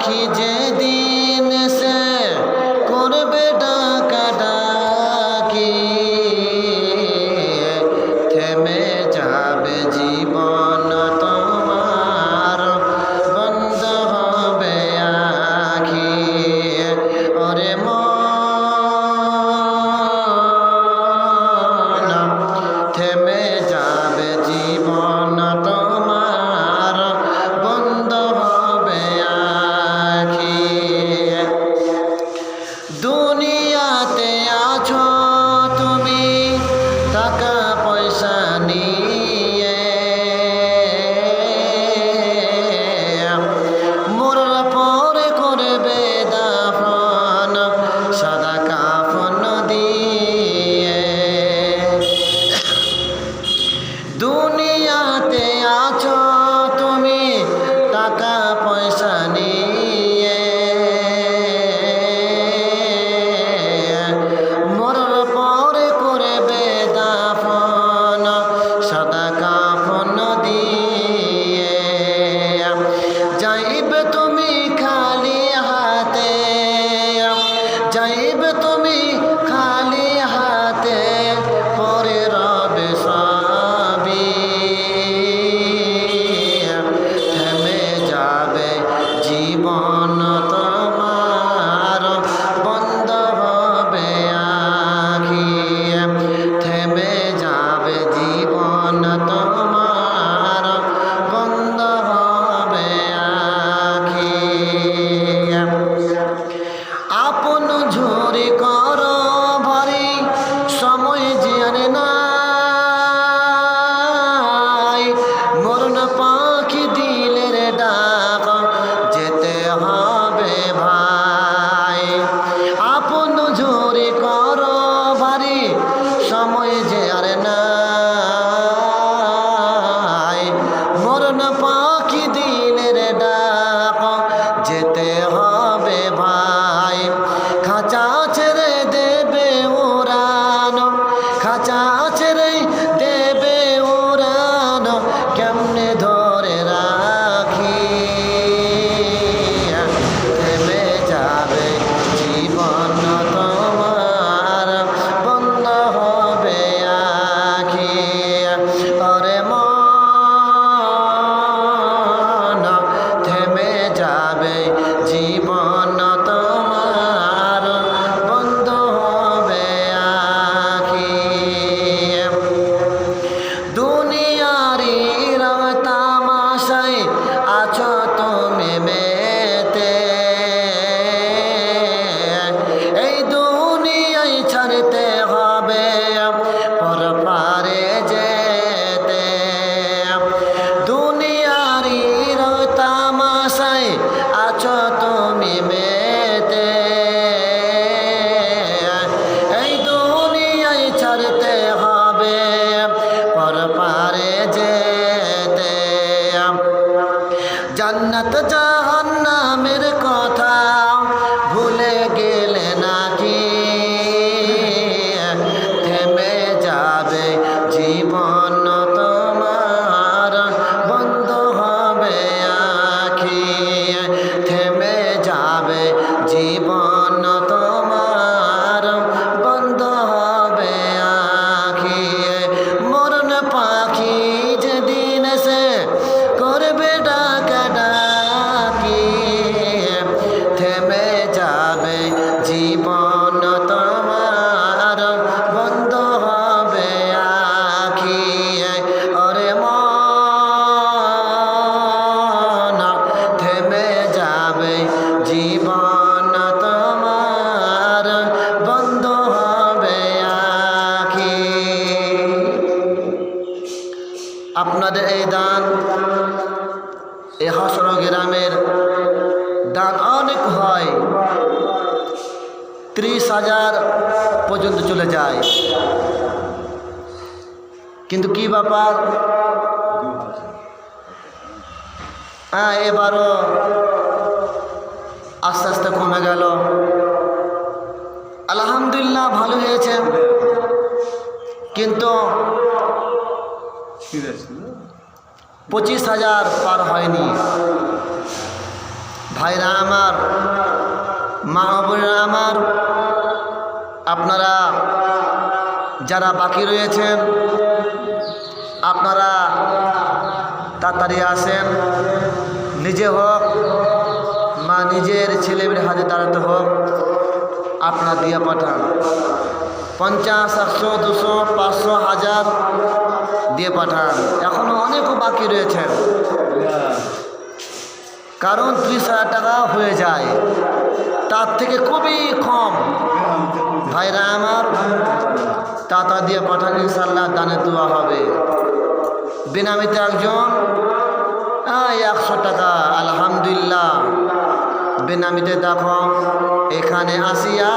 পাখি যেদিন সে করবে ডাকাডাকি, থেমে যাবে জীবন তোমার, বন্ধ হবে আখি। ওরে মন, থেমে যাবে জীবন তোমার, বন্ধ হবে আখি। দুনিয়াতে আছো তুমি টাকা পয়সা নিয়ে, মরার পরে করবে দাফন সাদা কাফন দিয়ে। দুনিয়াতে আছো তুমি টাকা পয়সা নিয়ে, মরার পরে করবে দাফন সাদা কাফন দিয়ে। যাইবে তুমি খালি হাতে, যাইবে তুমি খালি হাতে, পরে রবে সবই। থেমে যাবে জীবন তোমার, বন্ধ হবে আখি। থেমে যাবে জীবন তোমার, বন্ধ হবে আখি। আপন ঝুরি কর ভারী, সময় যে আর নাই। মরণ পাখি দিলের ডাক, যেতে হবে ভাই। আপন ঝুরি কর ভারী, সময় যে আর নাই। মরণ পাখি দিলের ডাক, যেতে হবে ভাই। খাঁচা ছেড়ে দেবে উড়ানো, খাঁচা ছেড়ে দেবে উড়ানো, কেমনে ধরে রাখি। থেমে যাবে জীবন তোমার, বন্ধ হবে আখি। ওরে মন, থেমে যাবে জীবন তোমার, বন্ধ হবে আখি। দুনিয়ারি রং তামাশায় আছো তুমি মেতে, এই দুনিয়ায় ছাড়তে হবে পরপারে যেতে। দুনিয়ারি রং তামাশায় আছো তুমি মেতে, এই দুনিয়ায় ছাড়তে হবে পরপারে যেতে। জান্নাত জাহান্নামের কথা ভুলে গেলে নাকি, থেমে যাবে জীবন তোমার, বন্ধ হবে আখি। থেমে যাবে জীবন তোমার, বন্ধ হবে আখি। মরণ পাখি যেদিন সে করবে ডাকাডাকি, থেমে যাবে জীবন তোমার, বন্ধ হবে আখি। ওরে মন, থেমে যাবে জীবন তোমার, বন্ধ হবে আখি। আপনাদের এই দান, এই হাসর গ্রামের দান অনেক হয়, 30,000 পর্যন্ত চলে যায়। কিন্তু কি ব্যাপার, এবারও আস্তে আস্তে কমে গেল। আলহামদুলিল্লাহ ভালো হয়েছে, কিন্তু 25,000 পার হয়নি। ভাইরা আমার, মা বোনেরা আমার, আপনারা যারা বাকি রয়েছেন আপনারা তাড়াতাড়ি আসেন। নিজে হোক মা নিজের ছেলেমেয়ের হাতে দাঁড়াতে হোক, আপনারা দিয়ে পাঠান। 50, 100, 200, 500, 1000 দিয়ে পাঠান। এখনো অনেকও বাকি রয়েছেন, কারণ 30,000 টাকা হয়ে যায়, তার থেকে খুবই কম। ভাইরা আমার, টাকা দিয়ে পাঠান, ইনশাল্লাহ দানে দোয়া হবে। বেনামিতে একজন 100 টাকা, আলহামদুলিল্লাহ। বেনামিতে দেখো এখানে আসিয়া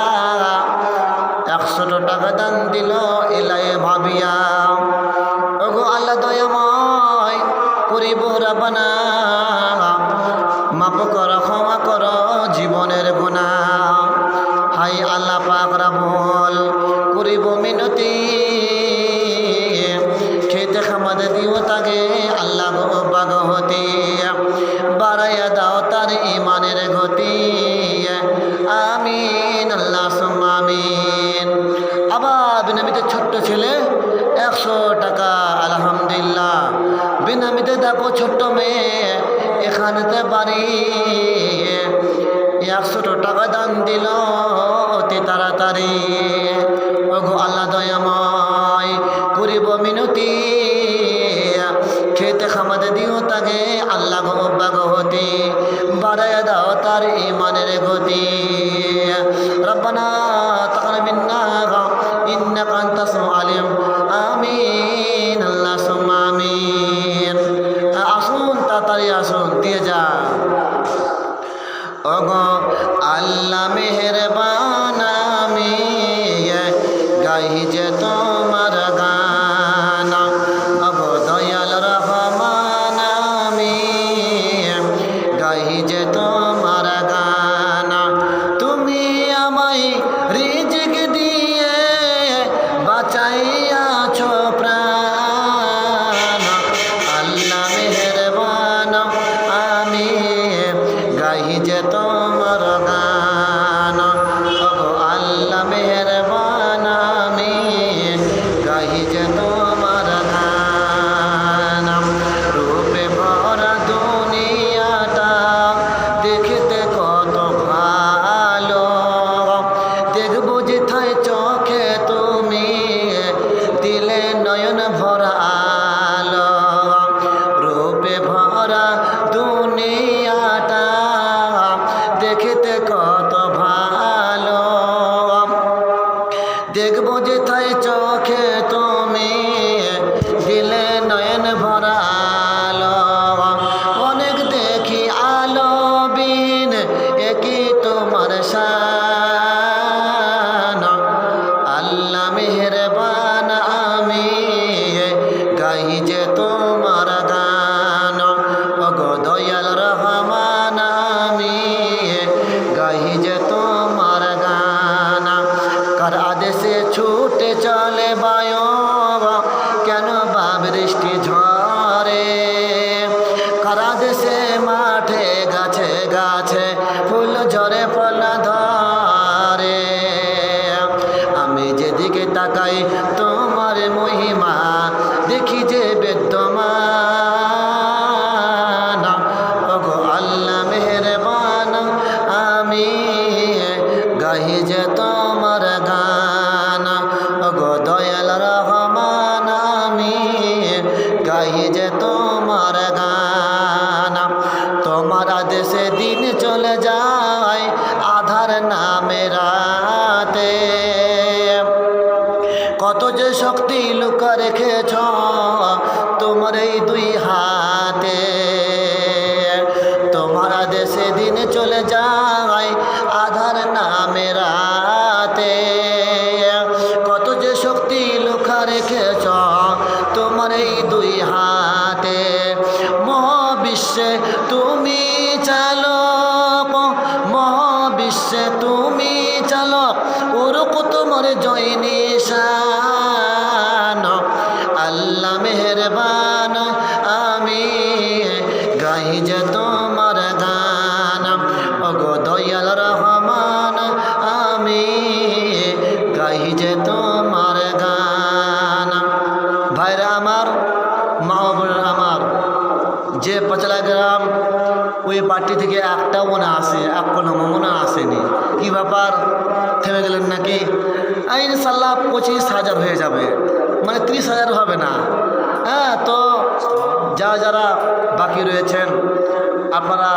100 টাকা দান দিল এলায়ে ভাবিয়া। ওগো আল্লাহ দয়াময়, করিব রাব্বানা, মাফ করো, ক্ষমা করো জীবনের গুনাহ। হাই আল্লাহ পাক রাব্বুল, করিব মিনতি, খেতে খামাতে দিও তাকে আল্লাহ গো বাগহতি, বাড়াইয়া দাও তার ইমানের গতি। আমিন, আল্লাহ সুম্মা আমিন। আবার বেনামিতে ছোট্ট ছেলে 100 টাকা, আলহামদুলিল্লাহ। বেনামিতে দেখো ছোট্ট মেয়ে এখানেতে বাড়ি 100 টাকা দান দিল অতি তাড়াতাড়ি। ওগো আল্লাহ দয়াময়, করিব মিনতি, খেতে খামাতে দিও তাকে আল্লাহ গো বাগহতি, বাড়াইয়া দাও তার ইমানের গতি। রব্বানা তাকাব্বাল মিন্না ইন্নাকা আনতাস আলিম। আমিন, আল্লাহ সুম্মা আমিন। আসুন, তাড়াতাড়ি আসুন, দিয়ে যা। ওগো আল্লাহ মেহেরবান, আমি গাই যে তোমার গান। ওগো দয়াল রহমান, আমি গাই যে তোমার গান। তুমি আমায় রিজিক দিয়ে বাঁচাইয়াছো প্রাণ। আল্লাহ মেহেরবান, আমি গাই যে তোমার গান। ওগো আল্লাহ মেহেরবান, আমি গাই যে তোমার গান। রূপে ভরা দুনিয়াটা দেখতে কত ভালো, দেখবো যেথায় চোখে তুমি দিলে নয়ন ভরা আলো। রূপে ভরা দুনিয়াটা দেখতে কত ভালো, দেখবো যেথায় চোখে তুমি দিলে নয়ন ভরা আলো। অনেক দেখি আলো বিন, একই তোমার শান। আল্লাহ মেহেরবান, আমি গাই যে তোমার গান। ওগো দয়াল রহমান, আমি গাই যে তোমার গান। কার আদেশে ছুটে চলে বায়ু, কেন বা বৃষ্টি ঝরে। কার আদেশে মাঠে গাছে গাছে ফুল ঝরে ফল ধরে। আমি যেদিকে তাকাই তোমার মহিমা দেখি যে বিদ্যমান। ওগো আল্লাহ মেহেরবান, আমি গাই যে তোমার গান। ওগো দয়াল রহমান, আমি গাই যে তোমার গান। তোমার আদেশে দিন চলে যায় আধার নামে রাতে, কত যে শক্তি লুকা রেখেছ তোমার এই দুই হাতে। তোমার আদেশে দিন চলে যায় আধার নামে রাতে, কত যে শক্তি লুকা রেখেছ তোমার এই দুই হাতে। মহাবিশ্বে তুমি চালক, মহাবিশ্বে তুমি চালক, ওরক তোমার জয় নিশান। আল্লাহ মেহেরবান, আমি গাই যে তোমার গান। গো দয়াল রহমান আমি গাই যে তোমার গান। ভাইরা আমার, মা বোনেরা আমার, যে পাঁচলা গ্রাম ওই পার্টি থেকে একটাও মনে আসে, এক কোনো মনে আসেনি। কি ব্যাপার, থেমে গেলেন নাকি? ইনশাল্লাহ 25,000 হয়ে যাবে, মানে 30,000 হবে না। হ্যাঁ, তো যারা বাকি রয়েছেন আপনারা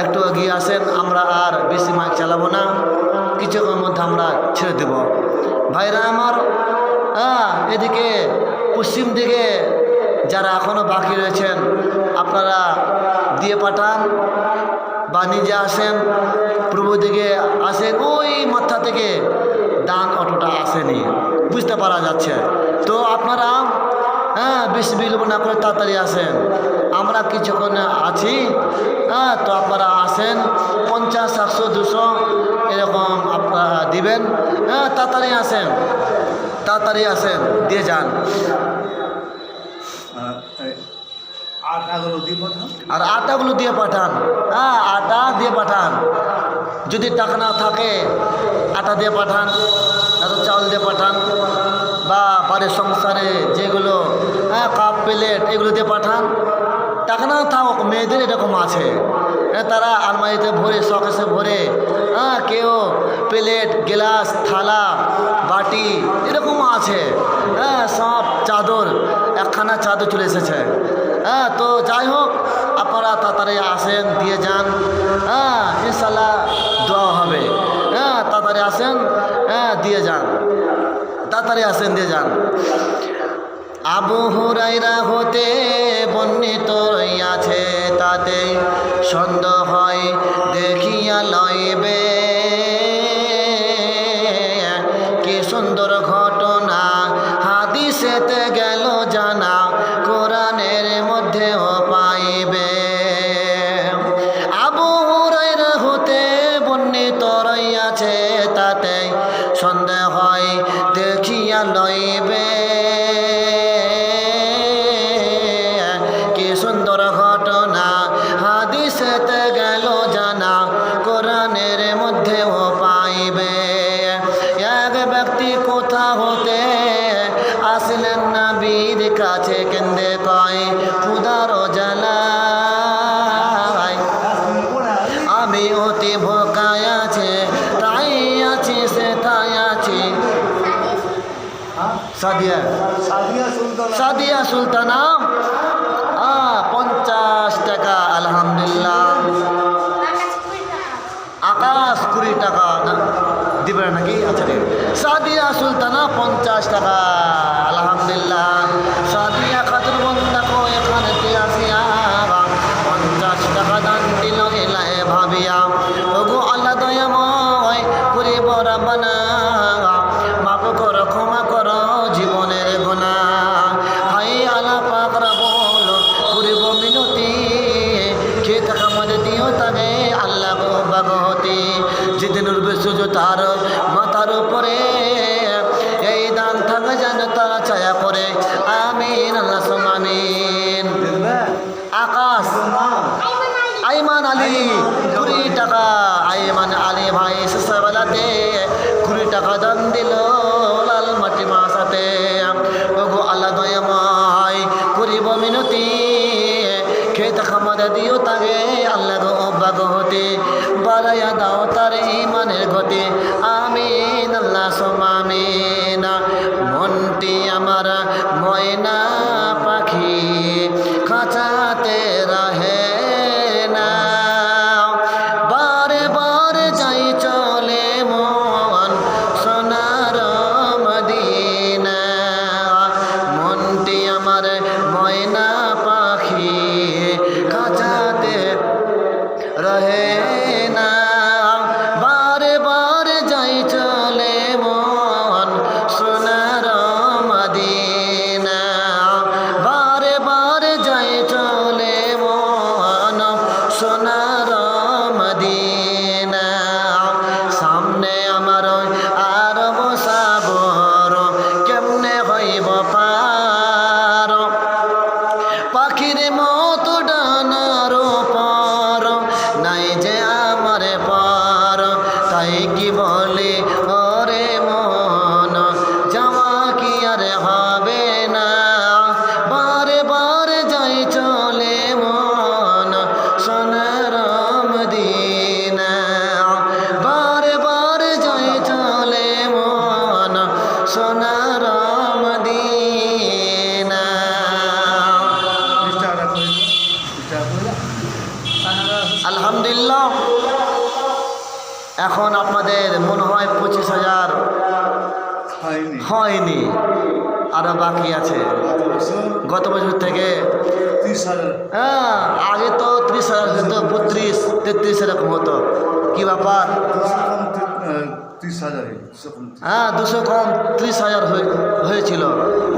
একটু এগিয়ে আসেন, আমরা আর বেশি মাইক চালাবো না, কিছুক্ষণের মধ্যে আমরা ছেড়ে দেব। ভাইরা আমার, এদিকে পশ্চিম দিকে যারা এখনও বাকি রয়েছেন আপনারা দিয়ে পাঠান বা নিজে আসেন, পূর্ব দিকে আসেন, ওই মাথা থেকে দান অটোটা আসেনি, বুঝতে পারা যাচ্ছে। তো আপনারা বেশি বিলম্ব না করে তাড়াতাড়ি আসেন, আমরা কিছুক্ষণ আছি। তো আপনারা আসেন, 50, 100, 200 এরকম আপনারা দিবেন। তাড়াতাড়ি আসেন, তাড়াতাড়ি আসেন, দিয়ে যান। আর আটাগুলো দিয়ে পাঠান, আটা দিয়ে পাঠান। যদি টাকা না থাকে আটা দিয়ে পাঠান, এত চাউল দিয়ে পাঠান, বা বাড়ির সংসারে যেগুলো কাপ প্লেট এগুলো দিয়ে পাঠান। টাকা না থাক, মেয়েদের এরকম আছে, তারা আলমারিতে ভরে, শখেসে ভরে, কেউ প্লেট, গ্লাস, থালা, বাটি এরকম আছে, সব চাদর, একখানা চাদর চলে এসেছে। তো যাই হোক, আপনারা তাড়াতাড়ি আসেন, দিয়ে যান, ইনশাল্লাহ দোয়া হবে। তাড়াতাড়ি আসেন, দিয়ে যান, তাড়াতাড়ি আসেন, দিয়ে যান। আবু হুরায়রা হতে বর্ণিত রইয়াছে, তাতে সন্দেহ হয় দেখিয়া লইবে, কি সুন্দর ঘটনা হাদিসেতে গেল জানা, কোরআনের মধ্যেও পাইবে। আবু হুরায়রা হতে বর্ণিত রইয়াছে, তাতে সন্দেহ হয় দেখিয়া লইবে, কি সুন্দর ঘটনা হাদিসেতে গেল জানা, কোরআনের মধ্যেও পাইবে। এক ব্যক্তি কোথা হতে আসলেন নবীর কাছে, কেন্দে কয় খুদার জ্বালায় আমি অতি ভোকায় আছে, তাই আছি সেথায় আছি। সাদিয়া সুলতানা 50 টাকা, আলহামদুলিল্লাহ। আকাশ 20 টাকা দিবে নাকি? আচ্ছা, সাদিয়া সুলতানা 50 টাকা, আলহামদুলিল্লাহ। সাদিয়া খাতুন বন্ধা এখানে আসিয়া 50 টাকা দান দিল এলাহে ভাবিয়া, ওগো আল্লাহ দয়াময় করিব রাব্বানা, মাফ করো, ক্ষমা করো জীবনের গুনাহ। হাই আল্লাহ পাক রাব্বুল করিব মিনতি, খেয়ে থাকা মধ্যে দিও তাকে আল্লাহ ভগবতী, যেদিন উঠবে সূর্য তার মাথার উপরে, এই দান থাকে যেন তারা ছায়া করে, আমিন, আল্লাহ আমিন। আকাশ আইমান আলী 20 টাকা, আইমান আলী ভাই শেষবেলাতে 20 টাকা দান দিল লাল মাটি মাসাতে। ওগো আল্লাহ দয়াময় করিব মিনতি, খেতে খামারে দিও তাকে আল্লাহ গো ভাগবতী, বাড়াইয়া দাও তার ইমানের গতি, আমিন, আল্লাহ আমিন। মনটি আমার ময়না পাখি খাঁচাতে রাহে না, বারে বারে যাই চলে মন সোনার মদিনা। মনটি আমার ময়না পাখি খাঁচাতে রহে না, বারে বারে যাই চলে মন সোনার মদিনা, বারে বারে যাই চলে মন সোনার মদিনা। সামনে আমার আরব সাগর কেমনে হইব পার, পাখির মতো ডানার পর নাই যে আমার এখন আপনাদের মনে হয় 25,000 হয়নি, আরো বাকি আছে। গত বছর থেকে 30,000। হ্যাঁ, আগে তো 30,000 কিন্তু 32-33 এরকম হতো। কি ব্যাপার? 30,000। হ্যাঁ, 200 কম 30,000 হয়েছিল,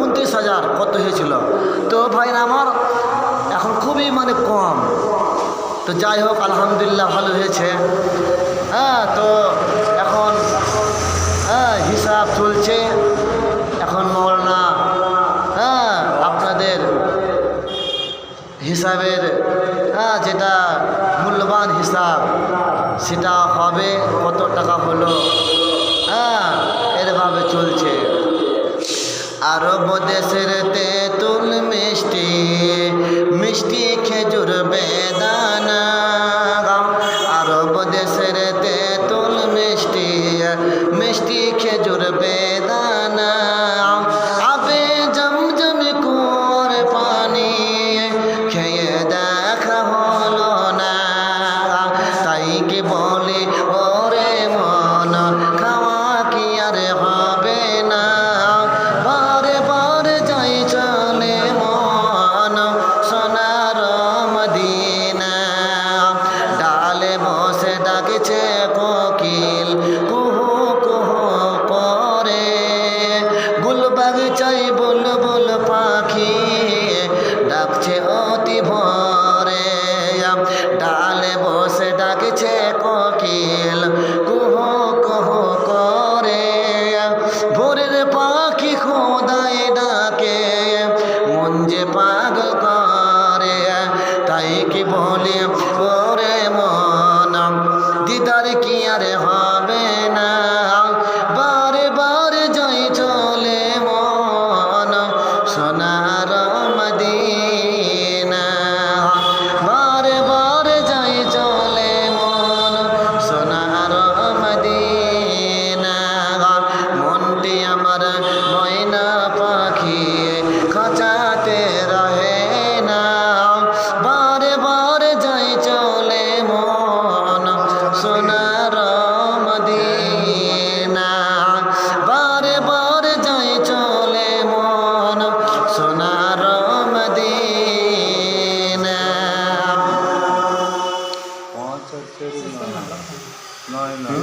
29,000 কত হয়েছিল। তো ভাই আমার এখন খুবই মানে কম। তো যাই হোক, আলহামদুলিল্লাহ ভালো হয়েছে। হ্যাঁ, তো এখন হিসাব চলছে। এখন মওলানা আপনাদের হিসাবের যেটা মূল্যবান হিসাব সেটা হবে, কত টাকা হলো এরভাবে চলছে। আরব দেশের তেঁতুল মিষ্টি, মিষ্টি খেজুর বেদানা। আরব দেশের তেঁতুল মিষ্টি, মিষ্টি খেজুর বেদানা। আবে জমজম কুয়োর পানি খেয়ে দেখা হলো না, তাই কি বলি ওরে মন খাওয়া কি আর হবে না। বারে বারে যাই চলে মন সোনার মদিনা। ডালে বসে ডাকছে কোকিল কুহু কুহু করে, গুলবাগিচায় বুলবুল পাখি ডাকছে অতি ভোরে। ডালে বসে ডাকছে কোকিল কুহু কুহু করে, ভোরের পাখি খোদায় ডাকে মন যে পাগল করে। তাই কি বলি ওরে মন দিদার কি আর হবে না। বারে বারে যাই চলে মন সোনার মদিনা। বারে বারে যাই চলে মন সোনার মদিনা। মনটি আমার ময়না পাখি খাঁচাতে রহে না। বারে বারে যাই চলে মন সোনার মদিনা। বারে বারে যাই চলে মন সোনার মদিনা। 5 আর 4 9 9।